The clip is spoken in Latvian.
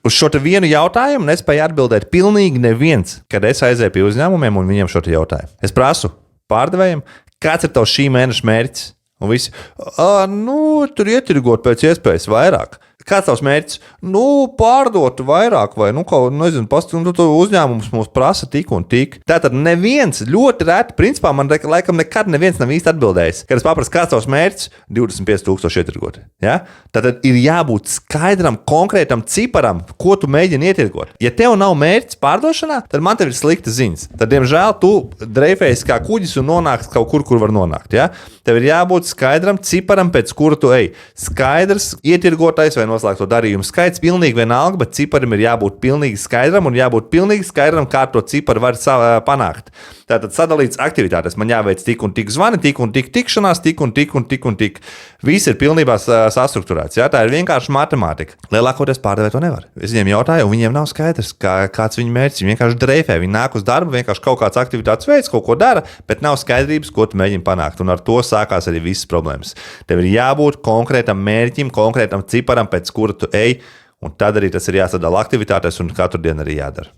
Uz šo te vienu jautājumu nespēja atbildēt pilnīgi neviens, kad es aizēju pie uzņēmumiem un viņiem šo te jautāju. Es prasu pārdevējiem, kāds ir tavs šī mēneša mērķis? Un visi, tur ietirgot pēc iespējas vairāk. Kāds tavs mērķis? Pārdot vairāk, vai, nezinu, uzņēmums mums prasa tik un tik. Tātad neviens ļoti reti, principā man laikam nekad neviens nav īsti atbildējis. Kad es paprasu, kāds tavs mērķis? 25,000 ietirgot. Ja? Tātad ir jābūt skaidram, konkrētam ciparam, ko tu mēģini ietirgot. Ja tev nav mērķis pārdošanā, tad man tev ir slikta ziņas. Tad, diemžēl, tu dreifējies kā kuģis un nonāks kaut kur var nonākt. Ja? Tev ir jābūt skaidram ciparam, pēc kura tu ej. Skaidrs, ietirgotais vai noslēgto darījumu skaits pilnīgi vienalga, bet ciparam ir jābūt pilnīgi skaidram un jābūt pilnīgi skaidram, kā to ciparu var panākt. Tātad sadalīts aktivitātes. Man jāveic tik un tik zvani, tik un tik tikšanās, tik un tik un tik un tik. Viss ir pilnībā sastrukturēts. Ja? Tā ir vienkārši matemātika. Lielākoties pārdevēji to nevar. Es viņiem jautāju, un viņiem nav skaidrs, kāds viņu mērķis. Viņi vienkārši dreifē. Viņi nāk uz darbu, vienkārši kaut kāds aktivitātes veids, kaut ko dara, bet nav skaidrības, ko tu mēģini panākt. Un ar to sākās arī visas problēmas. Tev ir jābūt konkrētam mērķim, konkrētam ciparam, pēc kura tu ej, un tad arī tas ir jāsadala aktivitātes un katru dienu arī jādara.